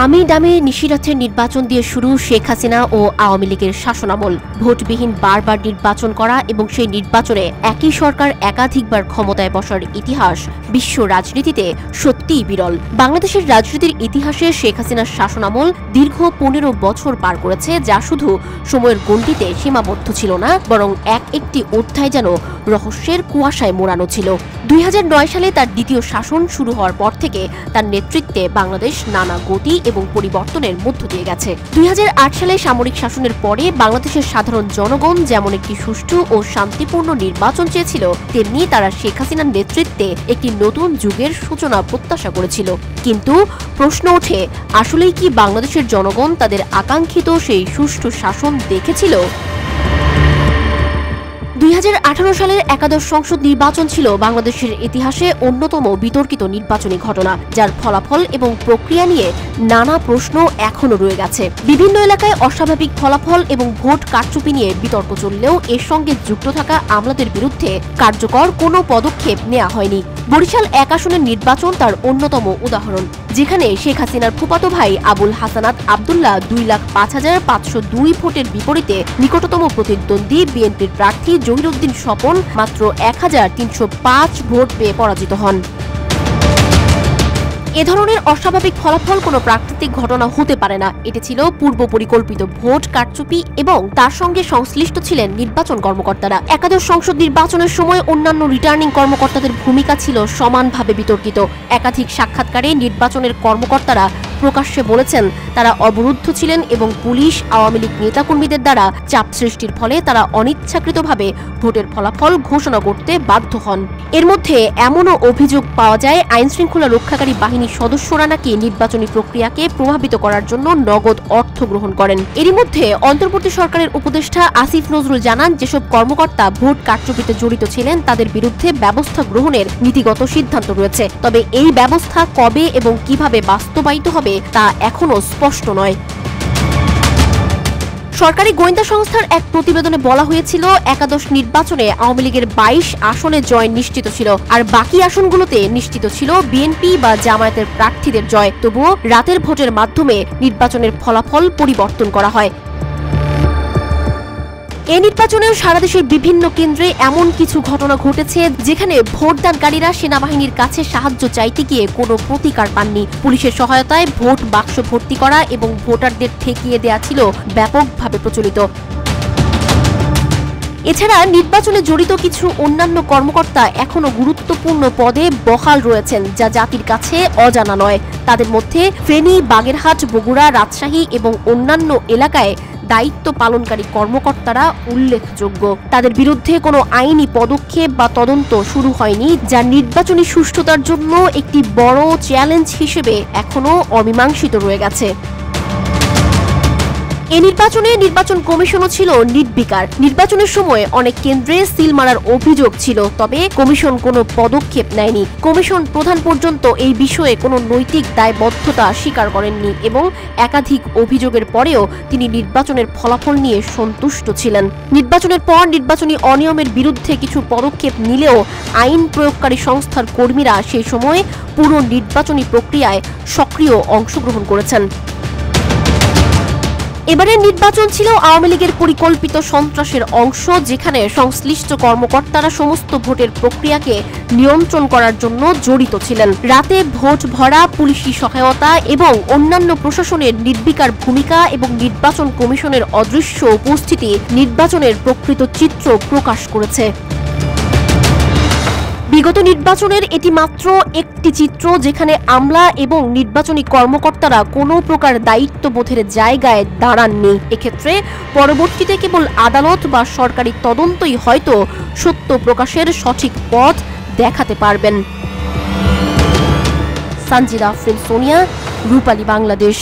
নামি দামি নিশিরাতের নির্বাচন দিয়ে শুরু শেখ হাসিনা ও আওয়ামী লীগের শাসনামল। ভোটবিহীন বারবার নির্বাচন করা এবং সেই নির্বাচনে একই সরকার একাধিকবার ক্ষমতায় বসার ইতিহাস বিশ্ব রাজনীতিতে সত্যিই বিরল। বাংলাদেশের রাজনীতির ইতিহাসে শেখ হাসিনার শাসনামল দীর্ঘ 15 বছর পার করেছে, যা শুধু সময়ের গণ্ডিতে সীমাবদ্ধ ছিল না, বরং একটি অধ্যায় যেন রহস্যের কুয়াশায় মোড়ানো ছিল। 2009 সালে তার দ্বিতীয় শাসন শুরু হওয়ার পর থেকে তার নেতৃত্বে বাংলাদেশ নানা গতি এবং পরিবর্তনের মধ্য দিয়ে গেছে। 2008 সালে সামরিক শাসনের পরে বাংলাদেশের সাধারণ জনগণ যেমন একটি সুষ্ঠু ও শান্তিপূর্ণ নির্বাচন চেয়েছিল, তেমনি তারা শেখ হাসিনার নেতৃত্বে একটি নতুন যুগের সূচনা প্রত্যাশা করেছিল। কিন্তু প্রশ্ন ওঠে, আসলেই কি বাংলাদেশের জনগণ তাদের আকাঙ্ক্ষিত সেই সুষ্ঠু শাসন দেখেছিল? 2018 সালের একাদশ সংসদ নির্বাচন ছিল বাংলাদেশের ইতিহাসে অন্যতম বিতর্কিত নির্বাচনী ঘটনা, যার ফলাফল এবং প্রক্রিয়া নিয়ে নানা প্রশ্ন এখনও রয়ে গেছে। বিভিন্ন এলাকায় অস্বাভাবিক ফলাফল এবং ভোট কারচুপি নিয়ে বিতর্ক চললেও এর সঙ্গে যুক্ত থাকা আমলাদের বিরুদ্ধে কার্যকর কোনো পদক্ষেপ নেওয়া হয়নি। বরিশাল 1 আসনের নির্বাচন তার অন্যতম উদাহরণ, যেখানে শেখ হাসিনার ফুফাতো ভাই আবুল হাসানাত আবদুল্লাহ 2,05,502 ভোটের বিপরীতে নিকটতম প্রতিদ্বন্দ্বী বিএনপির প্রার্থী জহিরুদ্দিন স্বপন মাত্র 1,305 ভোট পেয়ে পরাজিত হন। এ ধরনের অস্বাভাবিক ফলাফল কোনো প্রাকৃতিক ঘটনা হতে পারে না। এটি ছিল পূর্ব পরিকল্পিত ভোট কারচুপি এবং তার সঙ্গে সংশ্লিষ্ট ছিলেন নির্বাচন কর্মকর্তারা। একাদশ সংসদ নির্বাচনের সময় অন্যান্য রিটার্নিং কর্মকর্তাদের ভূমিকা ছিল সমানভাবে বিতর্কিত। একাধিক সাক্ষাৎকারে নির্বাচনের কর্মকর্তারা প্রকাশ্যে বলেছেন তারা অবরুদ্ধ ছিলেন এবং পুলিশ, আওয়ামী লীগ নেতাকর্মীদের দ্বারা চাপ সৃষ্টির ফলে তারা অনিচ্ছাকৃতভাবে ভোটের ফলাফল ঘোষণা করতে বাধ্য হন। এর মধ্যে এমনও অভিযোগ পাওয়া যায়, আইনশৃঙ্খলা রক্ষাকারী বাহিনীর সদস্যরা নাকি নির্বাচনী প্রক্রিয়াকে প্রভাবিত করার জন্য নগদ অর্থ গ্রহণ করেন। এরই মধ্যে অন্তর্বর্তী সরকারের উপদেষ্টা আসিফ নজরুল জানান, যেসব কর্মকর্তা ভোট কারচুপিতে জড়িত ছিলেন তাদের বিরুদ্ধে ব্যবস্থা গ্রহণের নীতিগত সিদ্ধান্ত রয়েছে। তবে এই ব্যবস্থা কবে এবং কিভাবে বাস্তবায়িত হবে তা এখনো স্পষ্ট নয়। সরকারি গোয়েন্দা সংস্থার এক প্রতিবেদনে বলা হয়েছিল, একাদশ নির্বাচনে আওয়ামী লীগের 22 আসনে জয় নিশ্চিত ছিল, আর বাকি আসনগুলোতে নিশ্চিত ছিল বিএনপি বা জামায়াতের প্রার্থীদের জয়। তবুও রাতের ভোটের মাধ্যমে নির্বাচনের ফলাফল পরিবর্তন করা হয়। এই নির্বাচনেও সারা দেশের বিভিন্ন কেন্দ্রে এমন কিছু ঘটনা ঘটেছে যেখানে ভোটদানকারীরা সেনাবাহিনীর কাছে সাহায্য চাইতে গিয়ে কোনো প্রতিকার পাননি। পুলিশের সহায়তায় ভোট বাক্স ভর্তি করা এবং ভোটারদের ঠেকিয়ে দেয়া ছিল ব্যাপকভাবে প্রচলিত। এছাড়া নির্বাচনে জড়িত কিছু অন্যান্য কর্মকর্তা এখনো গুরুত্বপূর্ণ পদে বহাল রয়েছেন, যা জাতির কাছে অজানা নয়। তাদের মধ্যে ফেনী, বাগেরহাট, বগুড়া, রাজশাহী এবং অন্যান্য এলাকায় দায়িত্ব পালনকারী কর্মকর্তারা উল্লেখযোগ্য। তাদের বিরুদ্ধে কোনো আইনি পদক্ষেপ বা তদন্ত শুরু হয়নি, যা নির্বাচনী সুষ্ঠুতার জন্য একটি বড় চ্যালেঞ্জ হিসেবে এখনো অমীমাংসিত রয়ে গেছে। এই নির্বাচনে নির্বাচন কমিশনও ছিল নির্বিকার। নির্বাচনের সময় অনেক কেন্দ্রে সিল মারার অভিযোগ ছিল, তবে কমিশন কোনো পদক্ষেপ নেয়নি। কমিশন প্রধান পর্যন্ত এই বিষয়ে কোনো নৈতিক দায়বদ্ধতা স্বীকার করেননি এবং একাধিক অভিযোগের পরেও তিনি নির্বাচনের ফলাফল নিয়ে সন্তুষ্ট ছিলেন। নির্বাচনের পর নির্বাচনী অনিয়মের বিরুদ্ধে কিছু পদক্ষেপ নিলেও আইন প্রয়োগকারী সংস্থার কর্মীরা সেই সময় পুরো নির্বাচনী প্রক্রিয়ায় সক্রিয় অংশগ্রহণ করেছেন। এবারের নির্বাচন ছিল আওয়ামী লীগের পরিকল্পিত সন্ত্রাসের অংশ, যেখানে সংশ্লিষ্ট কর্মকর্তারা সমস্ত ভোটের প্রক্রিয়াকে নিয়ন্ত্রণ করার জন্য জড়িত ছিলেন। রাতে ভোট ভরা, পুলিশি সহায়তা এবং অন্যান্য প্রশাসনের নির্বিকার ভূমিকা এবং নির্বাচন কমিশনের অদৃশ্য উপস্থিতি নির্বাচনের প্রকৃত চিত্র প্রকাশ করেছে। বিগত নির্বাচনের এটি মাত্র একটি চিত্র, যেখানে আমলা এবং নির্বাচনী কর্মকর্তারা কোনো প্রকার দায়িত্ববোধের জায়গায় দাঁড়াননি। এক্ষেত্রে পরবর্তীতে কেবল আদালত বা সরকারি তদন্তই হয়তো সত্য প্রকাশের সঠিক পথ দেখাতে পারবেন। সানজিদা আফরিন, সোনিয়া, রূপালী, বাংলাদেশ।